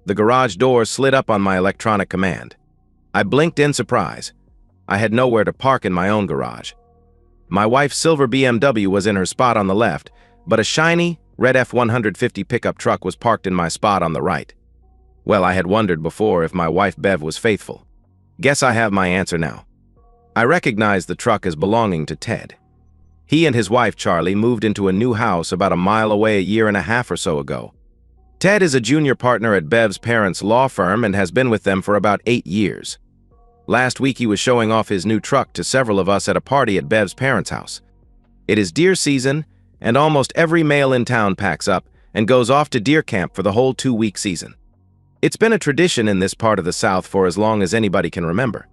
The garage door slid up on my electronic command. I blinked in surprise. I had nowhere to park in my own garage. My wife's silver BMW was in her spot on the left, but a shiny, red F-150 pickup truck was parked in my spot on the right. Well, I had wondered before if my wife Bev was faithful. Guess I have my answer now. I recognized the truck as belonging to Ted. He and his wife Charlie moved into a new house about a mile away a year and a half or so ago. Ted is a junior partner at Bev's parents' law firm and has been with them for about 8 years. Last week he was showing off his new truck to several of us at a party at Bev's parents' house. It is deer season, and almost every male in town packs up and goes off to deer camp for the whole 2-week season. It's been a tradition in this part of the South for as long as anybody can remember.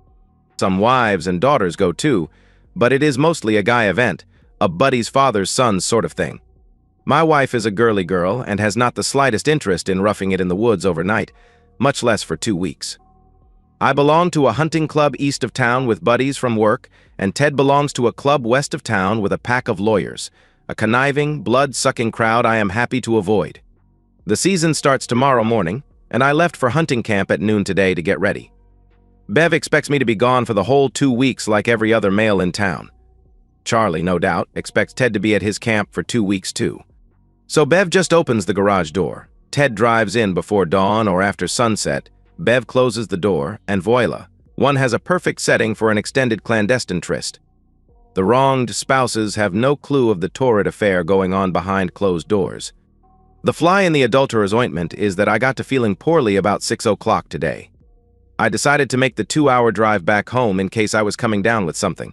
Some wives and daughters go too, but it is mostly a guy event, a buddy's father's son's sort of thing. My wife is a girly girl and has not the slightest interest in roughing it in the woods overnight, much less for 2 weeks. I belong to a hunting club east of town with buddies from work, and Ted belongs to a club west of town with a pack of lawyers, a conniving, blood-sucking crowd I am happy to avoid. The season starts tomorrow morning, and I left for hunting camp at noon today to get ready. Bev expects me to be gone for the whole 2 weeks like every other male in town. Charlie, no doubt, expects Ted to be at his camp for 2 weeks too. So Bev just opens the garage door. Ted drives in before dawn or after sunset. Bev closes the door, and voila, one has a perfect setting for an extended clandestine tryst. The wronged spouses have no clue of the torrid affair going on behind closed doors. The fly in the adulterer's ointment is that I got to feeling poorly about 6 o'clock today. I decided to make the 2-hour drive back home in case I was coming down with something.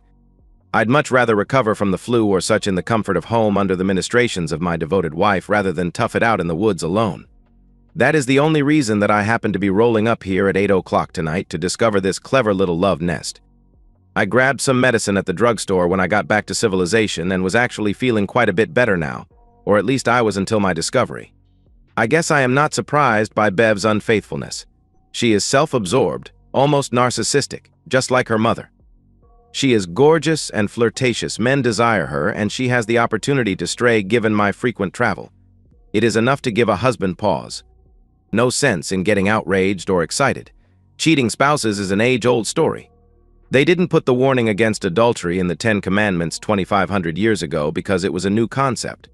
I'd much rather recover from the flu or such in the comfort of home under the ministrations of my devoted wife rather than tough it out in the woods alone. That is the only reason that I happened to be rolling up here at 8 o'clock tonight to discover this clever little love nest. I grabbed some medicine at the drugstore when I got back to civilization and was actually feeling quite a bit better now, or at least I was until my discovery. I guess I am not surprised by Bev's unfaithfulness. She is self-absorbed, almost narcissistic, just like her mother. She is gorgeous and flirtatious, men desire her, and she has the opportunity to stray given my frequent travel. It is enough to give a husband pause. No sense in getting outraged or excited. Cheating spouses is an age-old story. They didn't put the warning against adultery in the 10 Commandments 2,500 years ago because it was a new concept.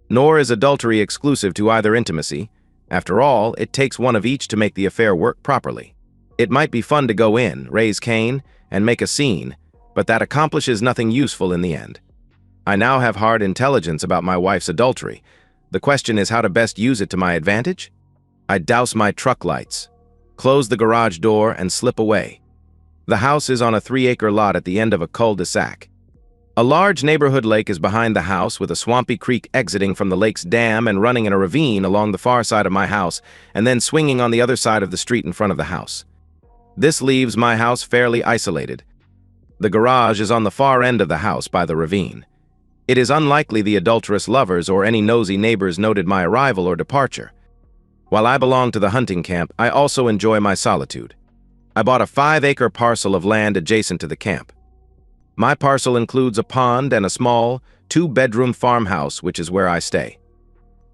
Nor is adultery exclusive to either intimacy. After all, it takes one of each to make the affair work properly. It might be fun to go in, raise Cain, and make a scene, but that accomplishes nothing useful in the end. I now have hard intelligence about my wife's adultery. The question is how to best use it to my advantage? I douse my truck lights, close the garage door, and slip away. The house is on a 3-acre lot at the end of a cul-de-sac. A large neighborhood lake is behind the house with a swampy creek exiting from the lake's dam and running in a ravine along the far side of my house and then swinging on the other side of the street in front of the house. This leaves my house fairly isolated. The garage is on the far end of the house by the ravine. It is unlikely the adulterous lovers or any nosy neighbors noted my arrival or departure. While I belong to the hunting camp, I also enjoy my solitude. I bought a 5-acre parcel of land adjacent to the camp. My parcel includes a pond and a small, 2-bedroom farmhouse, which is where I stay.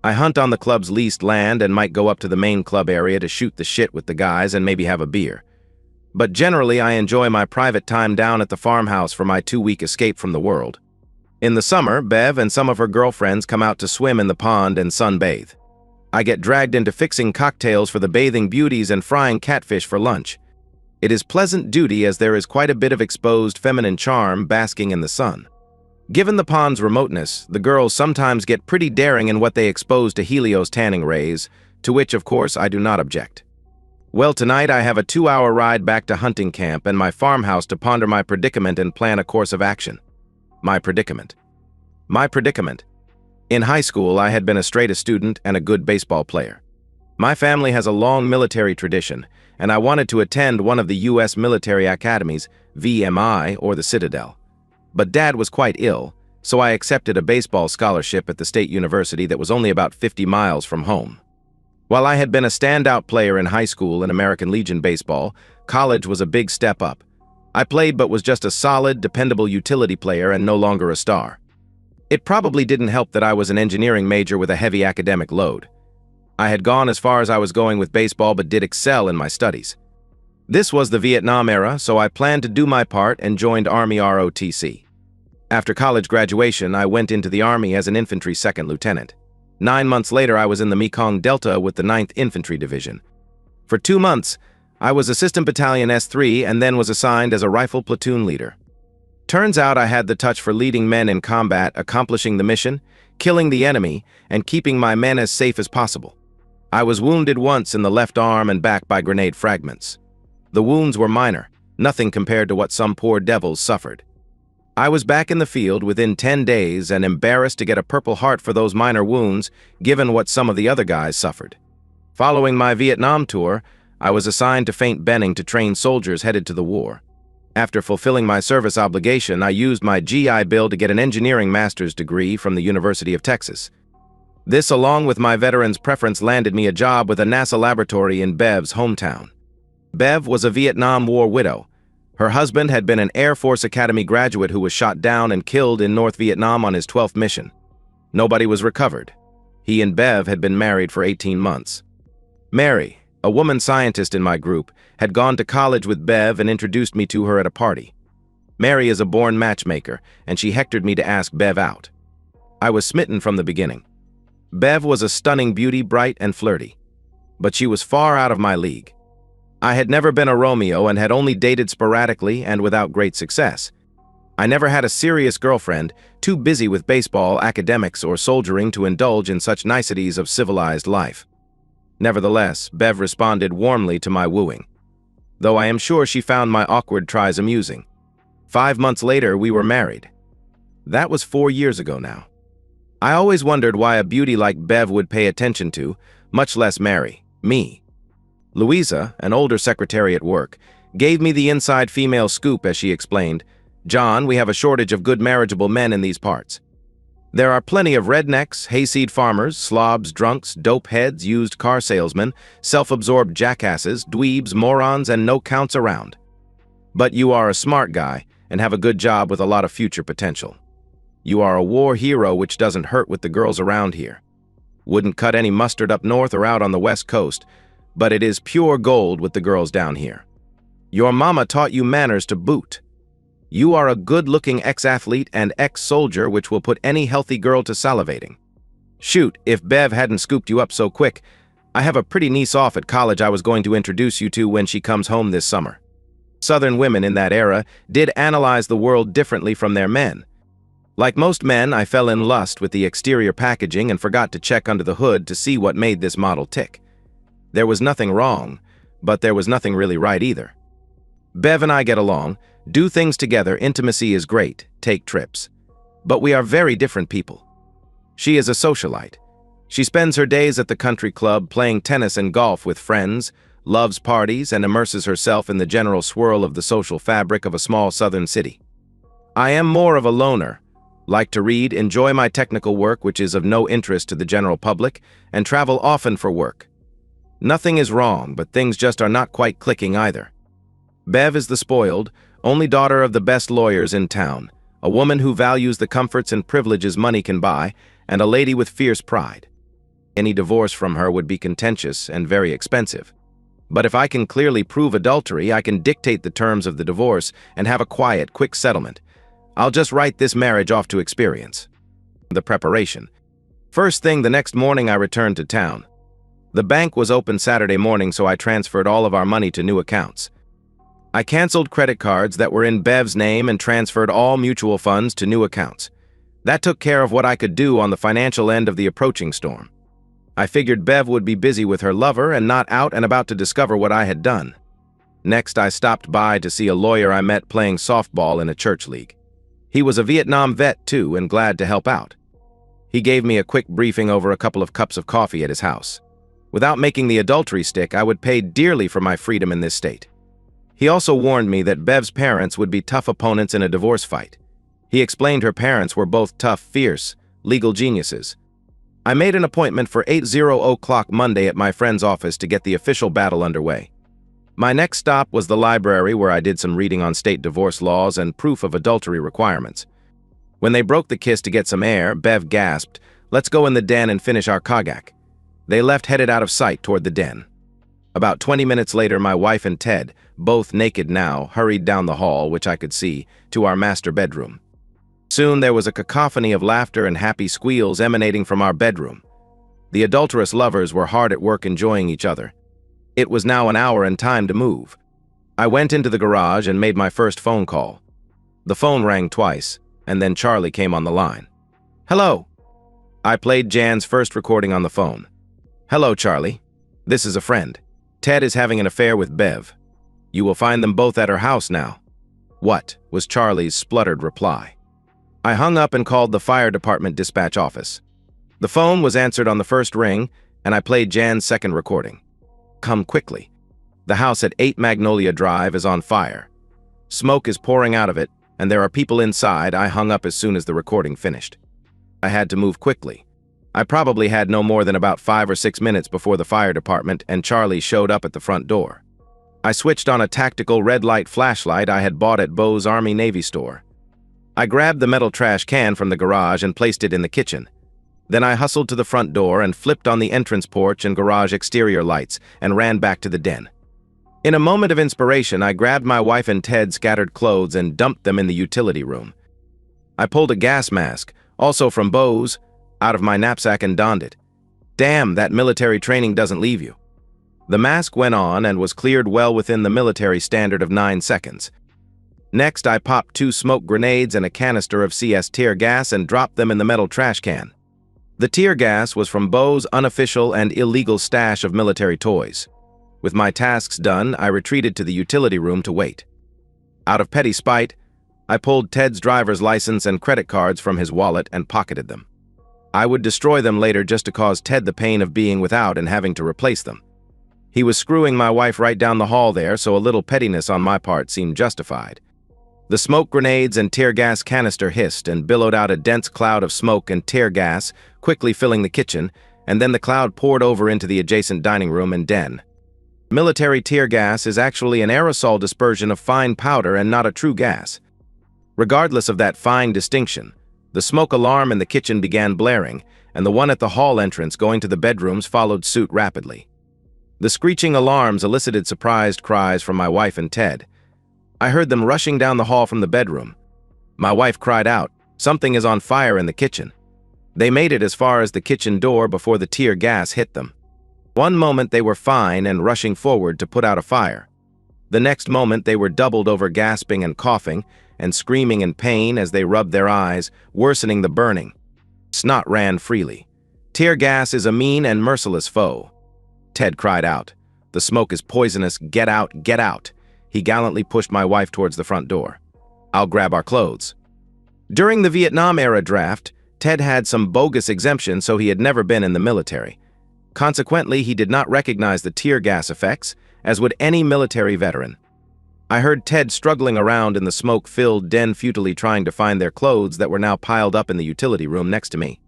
I hunt on the club's leased land and might go up to the main club area to shoot the shit with the guys and maybe have a beer. But generally, I enjoy my private time down at the farmhouse for my 2-week escape from the world. In the summer, Bev and some of her girlfriends come out to swim in the pond and sunbathe. I get dragged into fixing cocktails for the bathing beauties and frying catfish for lunch. It is pleasant duty as there is quite a bit of exposed feminine charm basking in the sun. Given the pond's remoteness, the girls sometimes get pretty daring in what they expose to Helios tanning rays, to which, of course, I do not object. Well, tonight I have a 2-hour ride back to hunting camp and my farmhouse to ponder my predicament and plan a course of action. My predicament. In high school, I had been a straight-A student and a good baseball player. My family has a long military tradition, and I wanted to attend one of the U.S. military academies, VMI, or the Citadel. But Dad was quite ill, so I accepted a baseball scholarship at the state university that was only about 50 miles from home. While I had been a standout player in high school in American Legion baseball, college was a big step up. I played but was just a solid, dependable utility player and no longer a star. It probably didn't help that I was an engineering major with a heavy academic load. I had gone as far as I was going with baseball but did excel in my studies. This was the Vietnam era, so I planned to do my part and joined Army ROTC. After college graduation, I went into the Army as an infantry second lieutenant. 9 months later, I was in the Mekong Delta with the 9th Infantry Division. For 2 months, I was Assistant Battalion S3 and then was assigned as a rifle platoon leader. Turns out I had the touch for leading men in combat, accomplishing the mission, killing the enemy, and keeping my men as safe as possible. I was wounded once in the left arm and back by grenade fragments. The wounds were minor, nothing compared to what some poor devils suffered. I was back in the field within 10 days and embarrassed to get a Purple Heart for those minor wounds, given what some of the other guys suffered. Following my Vietnam tour, I was assigned to Fort Benning to train soldiers headed to the war. After fulfilling my service obligation, I used my GI Bill to get an engineering master's degree from the University of Texas. This, along with my veteran's preference, landed me a job with a NASA laboratory in Bev's hometown. Bev was a Vietnam War widow. Her husband had been an Air Force Academy graduate who was shot down and killed in North Vietnam on his 12th mission. Nobody was recovered. He and Bev had been married for 18 months. Mary, a woman scientist in my group, had gone to college with Bev and introduced me to her at a party. Mary is a born matchmaker, and she hectored me to ask Bev out. I was smitten from the beginning. Bev was a stunning beauty, bright and flirty. But she was far out of my league. I had never been a Romeo and had only dated sporadically and without great success. I never had a serious girlfriend, too busy with baseball, academics, or soldiering to indulge in such niceties of civilized life. Nevertheless, Bev responded warmly to my wooing, though I am sure she found my awkward tries amusing. 5 months later, we were married. That was 4 years ago now. I always wondered why a beauty like Bev would pay attention to, much less marry, me. Louisa, an older secretary at work, gave me the inside female scoop as she explained, "John, we have a shortage of good marriageable men in these parts. There are plenty of rednecks, hayseed farmers, slobs, drunks, dope heads, used car salesmen, self-absorbed jackasses, dweebs, morons, and no counts around. But you are a smart guy and have a good job with a lot of future potential. You are a war hero which doesn't hurt with the girls around here. Wouldn't cut any mustard up north or out on the west coast, but it is pure gold with the girls down here. Your mama taught you manners to boot. You are a good-looking ex-athlete and ex-soldier which will put any healthy girl to salivating. Shoot, if Bev hadn't scooped you up so quick, I have a pretty niece off at college I was going to introduce you to when she comes home this summer." Southern women in that era did analyze the world differently from their men. Like most men, I fell in lust with the exterior packaging and forgot to check under the hood to see what made this model tick. There was nothing wrong, but there was nothing really right either. Bev and I get along, do things together, intimacy is great, take trips. But we are very different people. She is a socialite. She spends her days at the country club playing tennis and golf with friends, loves parties, and immerses herself in the general swirl of the social fabric of a small southern city. I am more of a loner, like to read, enjoy my technical work which is of no interest to the general public, and travel often for work. Nothing is wrong, but things just are not quite clicking either. Bev is the spoiled, only daughter of the best lawyers in town, a woman who values the comforts and privileges money can buy, and a lady with fierce pride. Any divorce from her would be contentious and very expensive. But if I can clearly prove adultery, I can dictate the terms of the divorce and have a quiet, quick settlement. I'll just write this marriage off to experience. The preparation. First thing the next morning I returned to town. The bank was open Saturday morning, so I transferred all of our money to new accounts. I canceled credit cards that were in Bev's name and transferred all mutual funds to new accounts. That took care of what I could do on the financial end of the approaching storm. I figured Bev would be busy with her lover and not out and about to discover what I had done. Next, I stopped by to see a lawyer I met playing softball in a church league. He was a Vietnam vet too and glad to help out. He gave me a quick briefing over a couple of cups of coffee at his house. Without making the adultery stick, I would pay dearly for my freedom in this state. He also warned me that Bev's parents would be tough opponents in a divorce fight. He explained her parents were both tough, fierce, legal geniuses. I made an appointment for 8:00 Monday at my friend's office to get the official battle underway. My next stop was the library where I did some reading on state divorce laws and proof of adultery requirements. When they broke the kiss to get some air, Bev gasped, "Let's go in the den and finish our kagak." They left headed out of sight toward the den. About 20 minutes later, my wife and Ted, both naked now, hurried down the hall, which I could see, to our master bedroom. Soon there was a cacophony of laughter and happy squeals emanating from our bedroom. The adulterous lovers were hard at work enjoying each other. It was now an hour and time to move. I went into the garage and made my first phone call. The phone rang twice, and then Charlie came on the line. "Hello." I played Jan's first recording on the phone. "Hello, Charlie. This is a friend. Ted is having an affair with Bev. You will find them both at her house now." "What?" was Charlie's spluttered reply. I hung up and called the fire department dispatch office. The phone was answered on the first ring, and I played Jan's second recording. "Come quickly. The house at 8 Magnolia Drive is on fire. Smoke is pouring out of it, and there are people inside." I hung up as soon as the recording finished. I had to move quickly. I probably had no more than about 5 or 6 minutes before the fire department and Charlie showed up at the front door. I switched on a tactical red light flashlight I had bought at Bo's Army Navy store. I grabbed the metal trash can from the garage and placed it in the kitchen. Then I hustled to the front door and flipped on the entrance porch and garage exterior lights and ran back to the den. In a moment of inspiration, I grabbed my wife and Ted's scattered clothes and dumped them in the utility room. I pulled a gas mask, also from Bo's, out of my knapsack and donned it. Damn, that military training doesn't leave you. The mask went on and was cleared well within the military standard of 9 seconds. Next, I popped 2 smoke grenades and a canister of CS tear gas and dropped them in the metal trash can. The tear gas was from Bo's unofficial and illegal stash of military toys. With my tasks done, I retreated to the utility room to wait. Out of petty spite, I pulled Ted's driver's license and credit cards from his wallet and pocketed them. I would destroy them later just to cause Ted the pain of being without and having to replace them. He was screwing my wife right down the hall there, so a little pettiness on my part seemed justified. The smoke grenades and tear gas canister hissed and billowed out a dense cloud of smoke and tear gas, quickly filling the kitchen, and then the cloud poured over into the adjacent dining room and den. Military tear gas is actually an aerosol dispersion of fine powder and not a true gas. Regardless of that fine distinction, the smoke alarm in the kitchen began blaring, and the one at the hall entrance going to the bedrooms followed suit rapidly. The screeching alarms elicited surprised cries from my wife and Ted. I heard them rushing down the hall from the bedroom. My wife cried out, "Something is on fire in the kitchen." They made it as far as the kitchen door before the tear gas hit them. One moment they were fine and rushing forward to put out a fire. The next moment they were doubled over, gasping and coughing and screaming in pain as they rubbed their eyes, worsening the burning. Snot ran freely. Tear gas is a mean and merciless foe. Ted cried out, "The smoke is poisonous, get out, get out." He gallantly pushed my wife towards the front door. "I'll grab our clothes." During the Vietnam-era draft, Ted had some bogus exemption, so he had never been in the military. Consequently, he did not recognize the tear gas effects, as would any military veteran. I heard Ted struggling around in the smoke-filled den, futilely trying to find their clothes that were now piled up in the utility room next to me.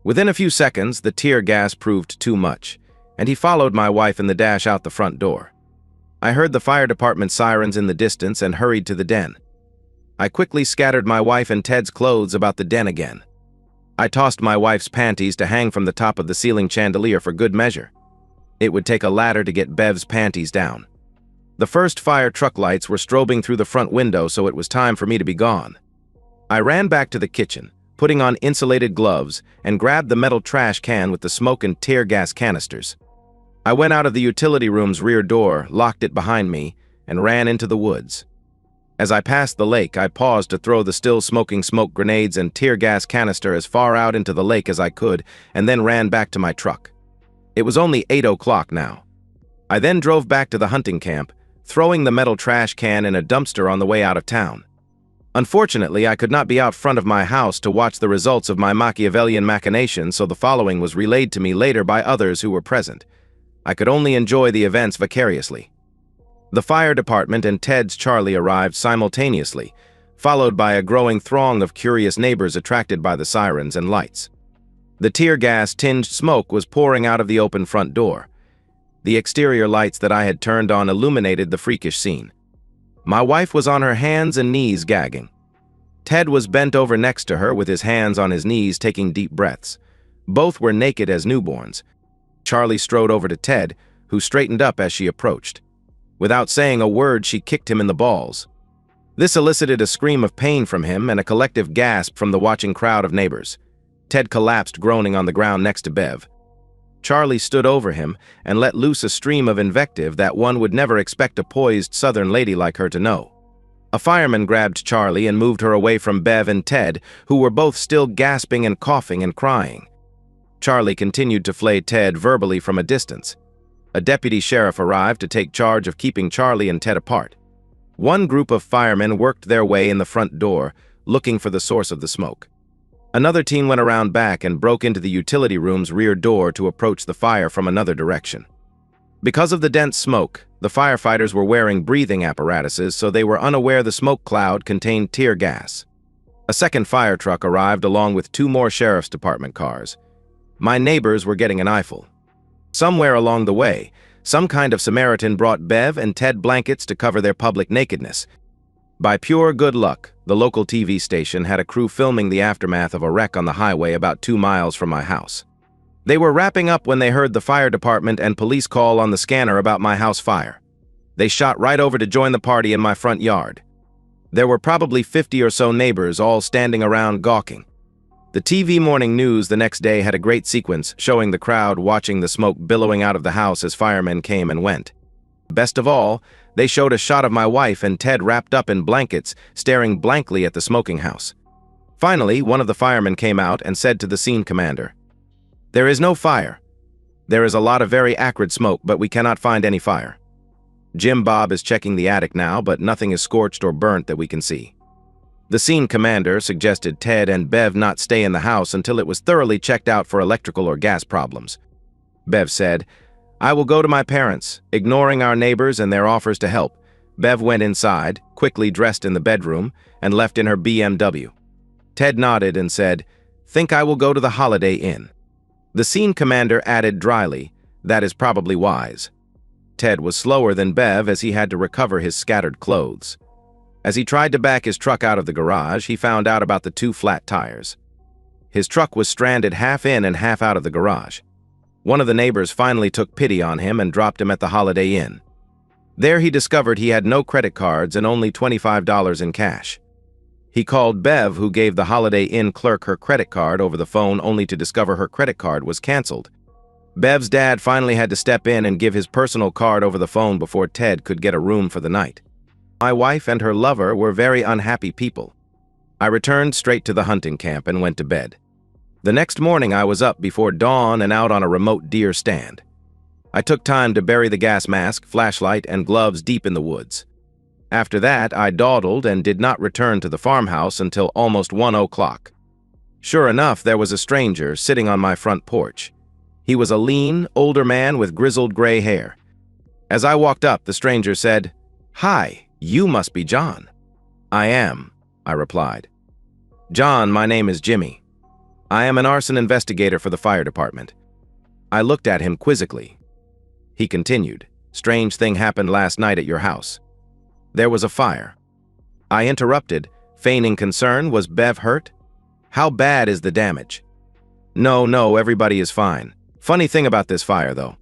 Within a few seconds, the tear gas proved too much, and he followed my wife in the dash out the front door. I heard the fire department sirens in the distance and hurried to the den. I quickly scattered my wife and Ted's clothes about the den again. I tossed my wife's panties to hang from the top of the ceiling chandelier for good measure. It would take a ladder to get Bev's panties down. The first fire truck lights were strobing through the front window, so it was time for me to be gone. I ran back to the kitchen, putting on insulated gloves, and grabbed the metal trash can with the smoke and tear gas canisters. I went out of the utility room's rear door, locked it behind me, and ran into the woods. As I passed the lake, I paused to throw the still smoking smoke grenades and tear gas canister as far out into the lake as I could, and then ran back to my truck. It was only 8 o'clock now. I then drove back to the hunting camp, throwing the metal trash can in a dumpster on the way out of town. Unfortunately, I could not be out front of my house to watch the results of my Machiavellian machination, so the following was relayed to me later by others who were present. I could only enjoy the events vicariously. The fire department and Ted's Charlie arrived simultaneously, followed by a growing throng of curious neighbors attracted by the sirens and lights. The tear gas-tinged smoke was pouring out of the open front door. The exterior lights that I had turned on illuminated the freakish scene. My wife was on her hands and knees gagging. Ted was bent over next to her with his hands on his knees taking deep breaths. Both were naked as newborns. Charlie strode over to Ted, who straightened up as she approached. Without saying a word, she kicked him in the balls. This elicited a scream of pain from him and a collective gasp from the watching crowd of neighbors. Ted collapsed, groaning on the ground next to Bev. Charlie stood over him and let loose a stream of invective that one would never expect a poised Southern lady like her to know. A fireman grabbed Charlie and moved her away from Bev and Ted, who were both still gasping and coughing and crying. Charlie continued to flay Ted verbally from a distance. A deputy sheriff arrived to take charge of keeping Charlie and Ted apart. One group of firemen worked their way in the front door, looking for the source of the smoke. Another team went around back and broke into the utility room's rear door to approach the fire from another direction. Because of the dense smoke, the firefighters were wearing breathing apparatuses, so they were unaware the smoke cloud contained tear gas. A second fire truck arrived along with 2 more sheriff's department cars. My neighbors were getting an eyeful. Somewhere along the way, some kind of Samaritan brought Bev and Ted blankets to cover their public nakedness. By pure good luck, the local TV station had a crew filming the aftermath of a wreck on the highway about 2 miles from my house. They were wrapping up when they heard the fire department and police call on the scanner about my house fire. They shot right over to join the party in my front yard. There were probably 50 or so neighbors all standing around gawking. The TV morning news the next day had a great sequence showing the crowd watching the smoke billowing out of the house as firemen came and went. Best of all, they showed a shot of my wife and Ted wrapped up in blankets, staring blankly at the smoking house. Finally, one of the firemen came out and said to the scene commander, "There is no fire. There is a lot of very acrid smoke, but we cannot find any fire. Jim Bob is checking the attic now, but nothing is scorched or burnt that we can see." The scene commander suggested Ted and Bev not stay in the house until it was thoroughly checked out for electrical or gas problems. Bev said, "I will go to my parents." Ignoring our neighbors and their offers to help, Bev went inside, quickly dressed in the bedroom, and left in her BMW. Ted nodded and said, "Think I will go to the Holiday Inn." The scene commander added dryly, "That is probably wise." Ted was slower than Bev as he had to recover his scattered clothes. As he tried to back his truck out of the garage, he found out about the 2 flat tires. His truck was stranded half in and half out of the garage. One of the neighbors finally took pity on him and dropped him at the Holiday Inn. There he discovered he had no credit cards and only $25 in cash. He called Bev, who gave the Holiday Inn clerk her credit card over the phone, only to discover her credit card was canceled. Bev's dad finally had to step in and give his personal card over the phone before Ted could get a room for the night. My wife and her lover were very unhappy people. I returned straight to the hunting camp and went to bed. The next morning I was up before dawn and out on a remote deer stand. I took time to bury the gas mask, flashlight, and gloves deep in the woods. After that, I dawdled and did not return to the farmhouse until almost 1 o'clock. Sure enough, there was a stranger sitting on my front porch. He was a lean, older man with grizzled gray hair. As I walked up, the stranger said, "Hi. You must be John." "I am," I replied. "John, my name is Jimmy. I am an arson investigator for the fire department." I looked at him quizzically. He continued, "Strange thing happened last night at your house. There was a fire." I interrupted, feigning concern. "Was Bev hurt? How bad is the damage?" No, everybody is fine. Funny thing about this fire, though.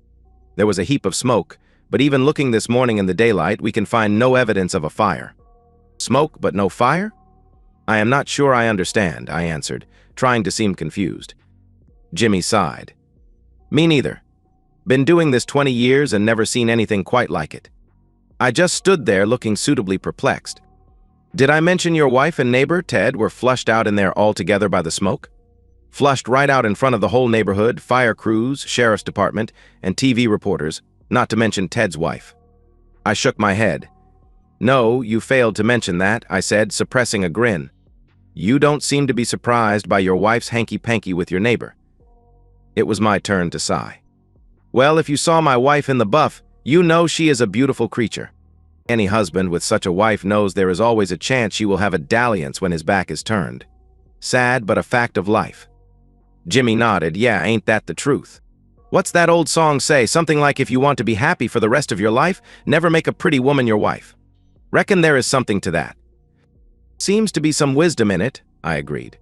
There was a heap of smoke, but even looking this morning in the daylight, we can find no evidence of a fire." "Smoke, but no fire?" "I am not sure I understand," I answered, trying to seem confused. Jimmy sighed. "Me neither. Been doing this 20 years and never seen anything quite like it." I just stood there looking suitably perplexed. "Did I mention your wife and neighbor, Ted, were flushed out in there altogether by the smoke? Flushed right out in front of the whole neighborhood, fire crews, sheriff's department, and TV reporters, not to mention Ted's wife." I shook my head. "No, you failed to mention that," I said, suppressing a grin. "You don't seem to be surprised by your wife's hanky-panky with your neighbor." It was my turn to sigh. "Well, if you saw my wife in the buff, you know she is a beautiful creature. Any husband with such a wife knows there is always a chance she will have a dalliance when his back is turned. Sad, but a fact of life." Jimmy nodded. "Yeah, ain't that the truth? What's that old song say? Something like, if you want to be happy for the rest of your life, never make a pretty woman your wife. Reckon there is something to that." "Seems to be some wisdom in it," I agreed.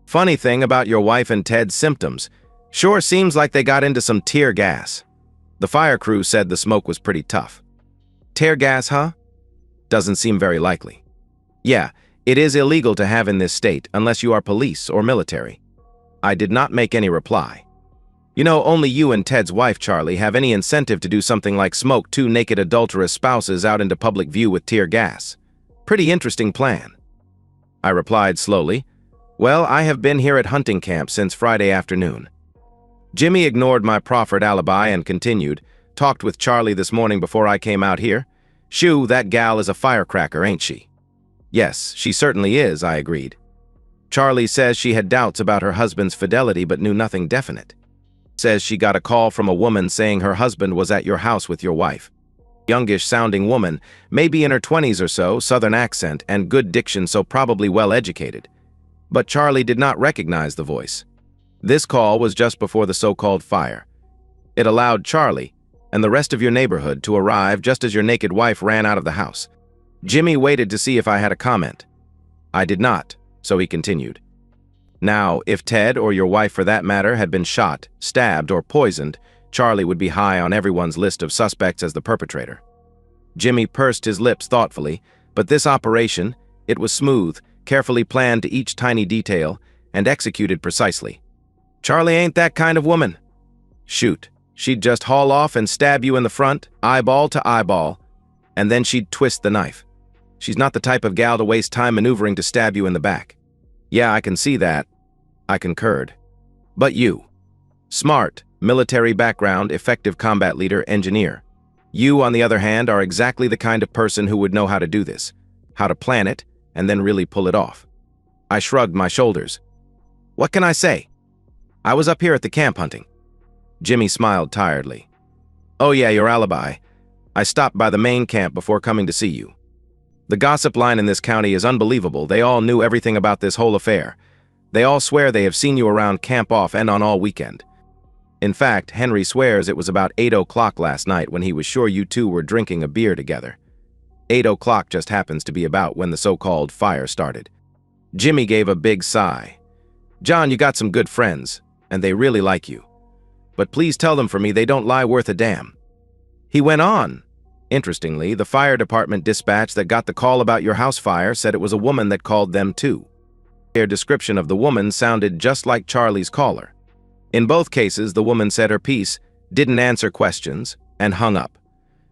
"Funny thing about your wife and Ted's symptoms. Sure seems like they got into some tear gas. The fire crew said the smoke was pretty tough. Tear gas, huh? Doesn't seem very likely. Yeah, it is illegal to have in this state unless you are police or military. I did not make any reply. You know, only you and Ted's wife, Charlie, have any incentive to do something like smoke two naked adulterous spouses out into public view with tear gas. Pretty interesting plan. I replied slowly, well, I have been here at hunting camp since Friday afternoon. Jimmy ignored my proffered alibi and continued, talked with Charlie this morning before I came out here. Shoo, that gal is a firecracker, ain't she? Yes, she certainly is, I agreed. Charlie says she had doubts about her husband's fidelity but knew nothing definite. Says she got a call from a woman saying her husband was at your house with your wife. Youngish-sounding woman, maybe in her 20s or so, southern accent, and good diction, so probably well-educated. But Charlie did not recognize the voice. This call was just before the so-called fire. It allowed Charlie and the rest of your neighborhood to arrive just as your naked wife ran out of the house. Jimmy waited to see if I had a comment. I did not, so he continued. Now, if Ted, or your wife for that matter, had been shot, stabbed, or poisoned, Charlie would be high on everyone's list of suspects as the perpetrator. Jimmy pursed his lips thoughtfully, but this operation, it was smooth, carefully planned to each tiny detail, and executed precisely. Charlie ain't that kind of woman. Shoot, she'd just haul off and stab you in the front, eyeball to eyeball, and then she'd twist the knife. She's not the type of gal to waste time maneuvering to stab you in the back. Yeah, I can see that. I concurred. But you. Smart, military background, effective combat leader, engineer. You, on the other hand, are exactly the kind of person who would know how to do this, how to plan it, and then really pull it off. I shrugged my shoulders. What can I say? I was up here at the camp hunting. Jimmy smiled tiredly. Oh yeah, your alibi. I stopped by the main camp before coming to see you. The gossip line in this county is unbelievable. They all knew everything about this whole affair. They all swear they have seen you around camp off and on all weekend. In fact, Henry swears it was about 8 o'clock last night when he was sure you two were drinking a beer together. 8 o'clock just happens to be about when the so-called fire started. Jimmy gave a big sigh. John, you got some good friends, and they really like you. But please tell them for me they don't lie worth a damn. He went on. Interestingly, the fire department dispatch that got the call about your house fire said it was a woman that called them too. Their description of the woman sounded just like Charlie's caller. In both cases, the woman said her piece, didn't answer questions, and hung up.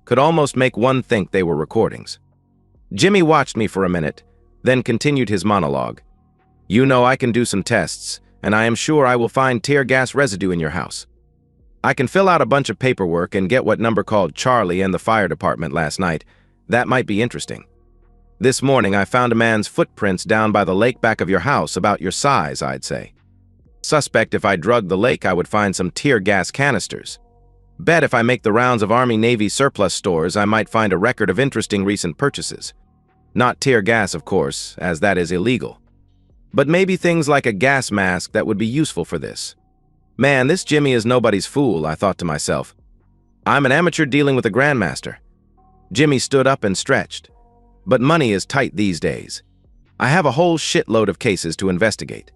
Could almost make one think they were recordings. Jimmy watched me for a minute, then continued his monologue. You know I can do some tests, and I am sure I will find tear gas residue in your house. I can fill out a bunch of paperwork and get what number called Charlie and the fire department last night. That might be interesting. This morning I found a man's footprints down by the lake back of your house, about your size, I'd say. Suspect if I drugged the lake I would find some tear gas canisters. Bet if I make the rounds of Army-Navy surplus stores I might find a record of interesting recent purchases. Not tear gas, of course, as that is illegal. But maybe things like a gas mask that would be useful for this. Man, this Jimmy is nobody's fool, I thought to myself. I'm an amateur dealing with a grandmaster. Jimmy stood up and stretched. But money is tight these days. I have a whole shitload of cases to investigate.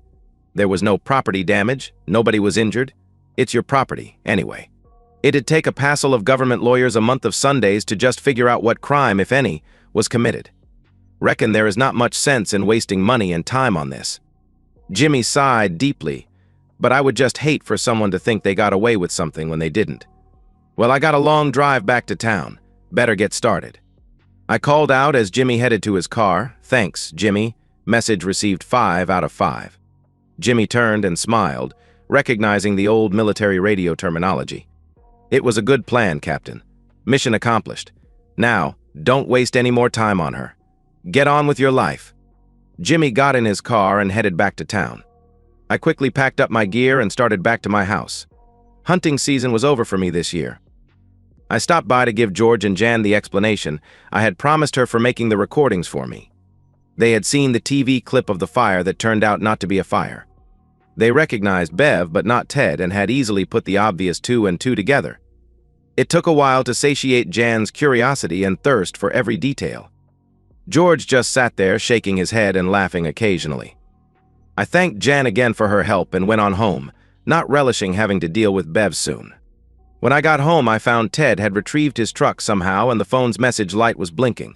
There was no property damage, nobody was injured. It's your property, anyway. It'd take a passel of government lawyers a month of Sundays to just figure out what crime, if any, was committed. Reckon there is not much sense in wasting money and time on this. Jimmy sighed deeply, but I would just hate for someone to think they got away with something when they didn't. Well, I got a long drive back to town. Better get started. I called out as Jimmy headed to his car. Thanks, Jimmy. Message received 5 out of 5. Jimmy turned and smiled, recognizing the old military radio terminology. It was a good plan, Captain. Mission accomplished. Now, don't waste any more time on her. Get on with your life. Jimmy got in his car and headed back to town. I quickly packed up my gear and started back to my house. Hunting season was over for me this year. I stopped by to give George and Jan the explanation I had promised her for making the recordings for me. They had seen the TV clip of the fire that turned out not to be a fire. They recognized Bev but not Ted and had easily put the obvious 2 and 2 together. It took a while to satiate Jan's curiosity and thirst for every detail. George just sat there shaking his head and laughing occasionally. I thanked Jan again for her help and went on home, not relishing having to deal with Bev soon. When I got home, I found Ted had retrieved his truck somehow and the phone's message light was blinking.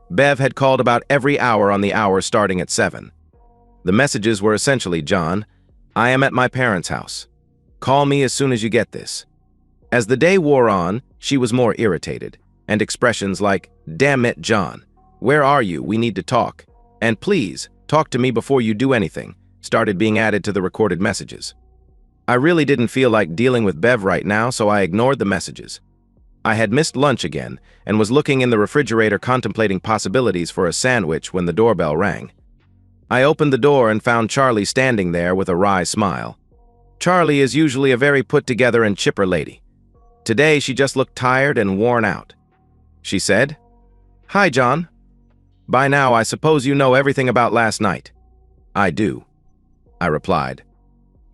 Bev had called about every hour on the hour starting at 7. The messages were essentially, "John, I am at my parents' house. Call me as soon as you get this." As the day wore on, she was more irritated, and expressions like, "Damn it, John, where are you? We need to talk," and "Please, talk to me before you do anything," started being added to the recorded messages. I really didn't feel like dealing with Bev right now, so I ignored the messages. I had missed lunch again and was looking in the refrigerator contemplating possibilities for a sandwich when the doorbell rang. I opened the door and found Charlie standing there with a wry smile. Charlie is usually a very put-together and chipper lady. Today, she just looked tired and worn out. She said, "Hi, John. By now, I suppose you know everything about last night." "I do," I replied.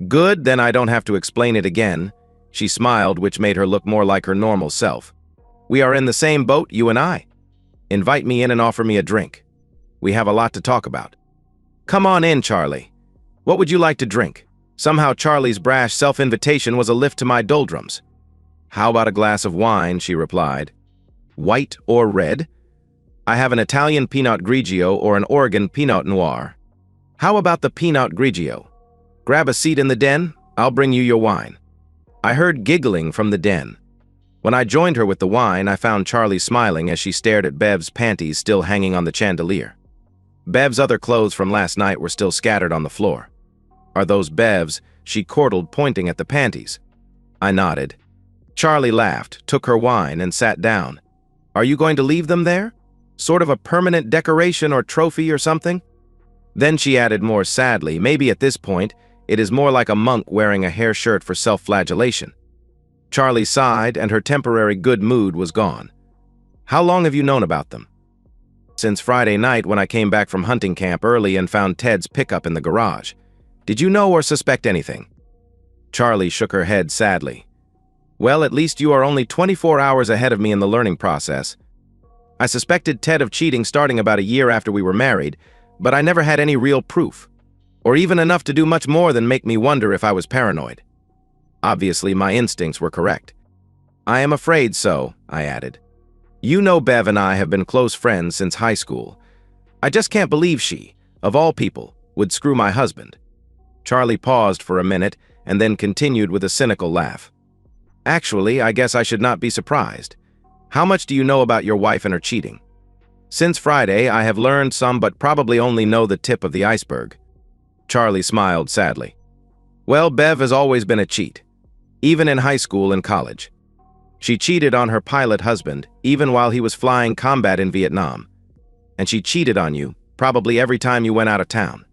"Good, then I don't have to explain it again." She smiled, which made her look more like her normal self. "We are in the same boat, you and I. Invite me in and offer me a drink. We have a lot to talk about." "Come on in, Charlie. What would you like to drink?" Somehow Charlie's brash self-invitation was a lift to my doldrums. "How about a glass of wine?" she replied. "White or red?" "I have an Italian Pinot Grigio or an Oregon Pinot Noir." "How about the Pinot Grigio? Grab a seat in the den, I'll bring you your wine." I heard giggling from the den. When I joined her with the wine, I found Charlie smiling as she stared at Bev's panties still hanging on the chandelier. Bev's other clothes from last night were still scattered on the floor. "Are those Bev's?" she chortled, pointing at the panties. I nodded. Charlie laughed, took her wine, and sat down. "Are you going to leave them there? Sort of a permanent decoration or trophy or something?" Then she added more sadly, "Maybe at this point, it is more like a monk wearing a hair shirt for self-flagellation." Charlie sighed, and her temporary good mood was gone. "How long have you known about them?" "Since Friday night when I came back from hunting camp early and found Ted's pickup in the garage. Did you know or suspect anything?" Charlie shook her head sadly. "Well, at least you are only 24 hours ahead of me in the learning process. I suspected Ted of cheating starting about a year after we were married, but I never had any real proof, or even enough to do much more than make me wonder if I was paranoid. Obviously, my instincts were correct." "I am afraid so," I added. "You know Bev and I have been close friends since high school. I just can't believe she, of all people, would screw my husband." Charlie paused for a minute and then continued with a cynical laugh. "Actually, I guess I should not be surprised. How much do you know about your wife and her cheating?" "Since Friday, I have learned some, but probably only know the tip of the iceberg." Charlie smiled sadly. "Well, Bev has always been a cheat, even in high school and college. She cheated on her pilot husband, even while he was flying combat in Vietnam. And she cheated on you, probably every time you went out of town.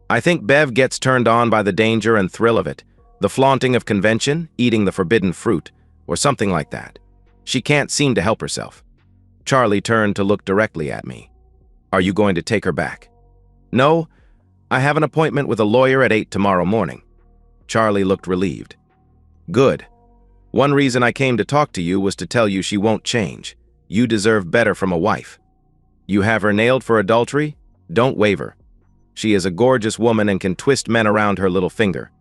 I think Bev gets turned on by the danger and thrill of it, the flaunting of convention, eating the forbidden fruit, or something like that. She can't seem to help herself." Charlie turned to look directly at me. "Are you going to take her back?" "No, I have an appointment with a lawyer at 8 tomorrow morning." Charlie looked relieved. "Good. One reason I came to talk to you was to tell you she won't change. You deserve better from a wife. You have her nailed for adultery? Don't waver. She is a gorgeous woman and can twist men around her little finger."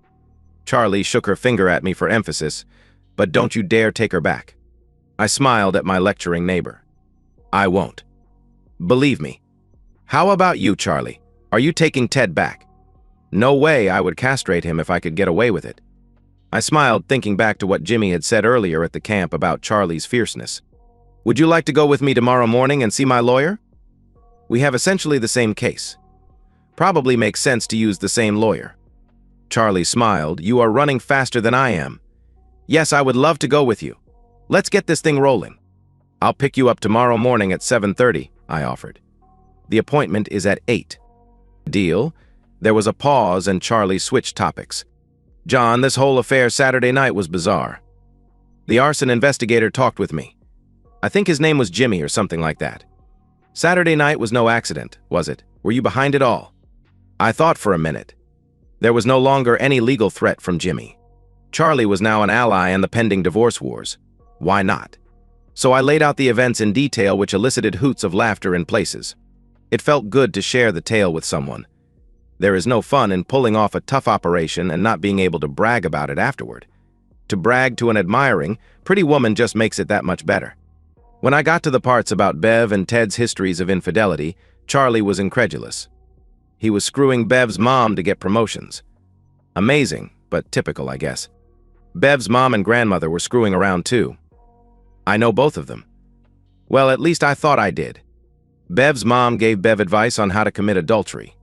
Charlie shook her finger at me for emphasis, "But don't you dare take her back." I smiled at my lecturing neighbor. "I won't. Believe me." "How about you, Charlie? Are you taking Ted back?" "No way I would castrate him if I could get away with it." I smiled, thinking back to what Jimmy had said earlier at the camp about Charlie's fierceness. "Would you like to go with me tomorrow morning and see my lawyer? We have essentially the same case. Probably makes sense to use the same lawyer." Charlie smiled. "You are running faster than I am." "Yes, I would love to go with you. Let's get this thing rolling." "I'll pick you up tomorrow morning at 7:30, I offered. "The appointment is at 8. "Deal?" There was a pause and Charlie switched topics. "John, this whole affair Saturday night was bizarre. The arson investigator talked with me. I think his name was Jimmy or something like that. Saturday night was no accident, was it? Were you behind it all?" I thought for a minute. There was no longer any legal threat from Jimmy. Charlie was now an ally in the pending divorce wars. Why not? So I laid out the events in detail, which elicited hoots of laughter in places. It felt good to share the tale with someone. There is no fun in pulling off a tough operation and not being able to brag about it afterward. To brag to an admiring, pretty woman just makes it that much better. When I got to the parts about Bev and Ted's histories of infidelity, Charlie was incredulous. He was screwing Bev's mom to get promotions. Amazing, but typical, I guess. Bev's mom and grandmother were screwing around too. I know both of them. Well, at least I thought I did. Bev's mom gave Bev advice on how to commit adultery.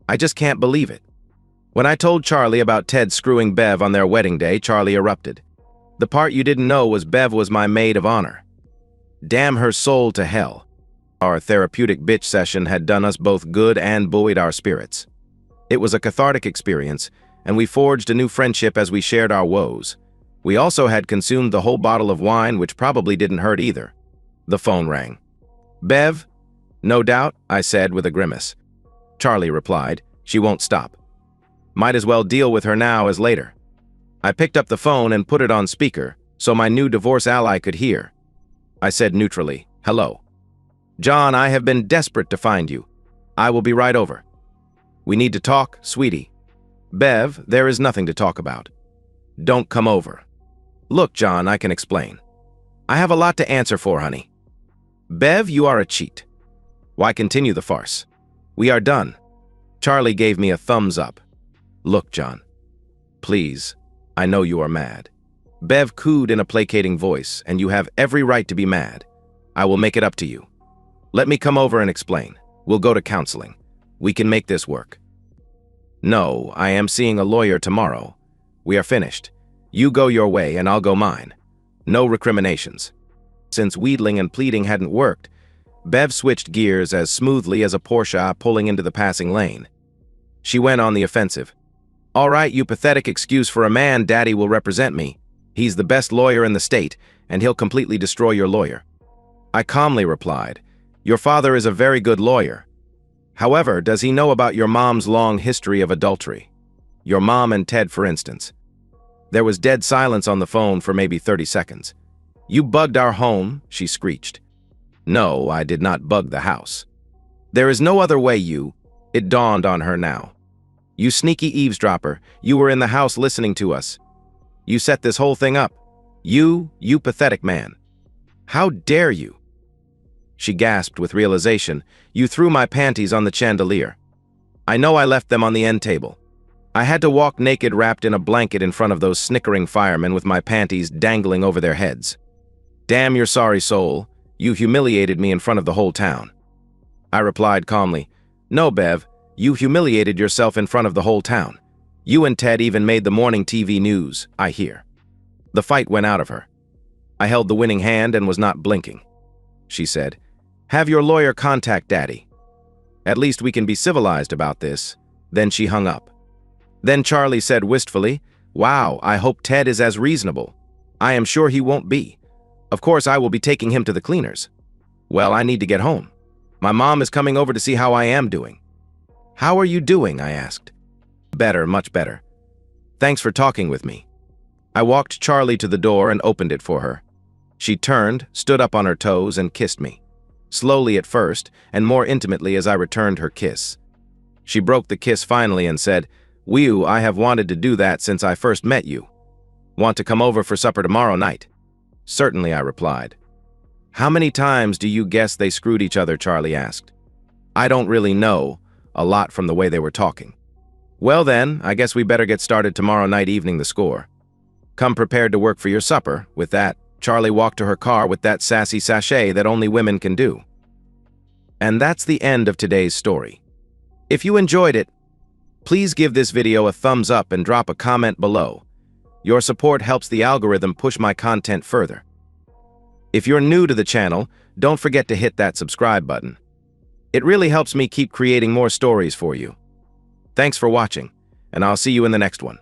I just can't believe it. When I told Charlie about Ted screwing Bev on their wedding day, Charlie erupted. The part you didn't know was Bev was my maid of honor. Damn her soul to hell. Our therapeutic bitch session had done us both good and buoyed our spirits. It was a cathartic experience, and we forged a new friendship as we shared our woes. We also had consumed the whole bottle of wine, which probably didn't hurt either. The phone rang. "Bev?" "No doubt," I said with a grimace. Charlie replied, "She won't stop. Might as well deal with her now as later." I picked up the phone and put it on speaker so my new divorce ally could hear. I said neutrally, "Hello. John, I have been desperate to find you. I will be right over. We need to talk, sweetie." "Bev, there is nothing to talk about. Don't come over." "Look, John, I can explain. I have a lot to answer for, honey." "Bev, you are a cheat. Why continue the farce? We are done." Charlie gave me a thumbs up. "Look, John. Please, I know you are mad." Bev cooed in a placating voice, "And you have every right to be mad. I will make it up to you. Let me come over and explain. We'll go to counseling. We can make this work." "No, I am seeing a lawyer tomorrow. We are finished. You go your way and I'll go mine. No recriminations." Since wheedling and pleading hadn't worked, Bev switched gears as smoothly as a Porsche pulling into the passing lane. She went on the offensive. "All right, you pathetic excuse for a man, Daddy will represent me. He's the best lawyer in the state, and he'll completely destroy your lawyer." I calmly replied, "Your father is a very good lawyer. However, does he know about your mom's long history of adultery? Your mom and Ted, for instance." There was dead silence on the phone for maybe 30 seconds. "You bugged our home," she screeched. "No, I did not bug the house. There is no other way, you—" It dawned on her now. "You sneaky eavesdropper, you were in the house listening to us. You set this whole thing up. You pathetic man. How dare you?" She gasped with realization. "You threw my panties on the chandelier. I know I left them on the end table. I had to walk naked wrapped in a blanket in front of those snickering firemen with my panties dangling over their heads. Damn your sorry soul. You humiliated me in front of the whole town." I replied calmly, "No, Bev, you humiliated yourself in front of the whole town. You and Ted even made the morning TV news, I hear." The fight went out of her. I held the winning hand and was not blinking. She said, "Have your lawyer contact Daddy. At least we can be civilized about this." Then she hung up. Then Charlie said wistfully, "Wow, I hope Ted is as reasonable. I am sure he won't be. Of course, I will be taking him to the cleaners. Well, I need to get home. My mom is coming over to see how I am doing." "How are you doing?" I asked. "Better, much better. Thanks for talking with me." I walked Charlie to the door and opened it for her. She turned, stood up on her toes, and kissed me. Slowly at first, and more intimately as I returned her kiss. She broke the kiss finally and said, "Whew, I have wanted to do that since I first met you. Want to come over for supper tomorrow night?" "Certainly," I replied. "How many times do you guess they screwed each other?" Charlie asked. "I don't really know, a lot from the way they were talking." "Well then, I guess we better get started tomorrow night evening the score. Come prepared to work for your supper." With that, Charlie walked to her car with that sassy sachet that only women can do. And that's the end of today's story. If you enjoyed it, please give this video a thumbs up and drop a comment below. Your support helps the algorithm push my content further. If you're new to the channel, don't forget to hit that subscribe button. It really helps me keep creating more stories for you. Thanks for watching, and I'll see you in the next one.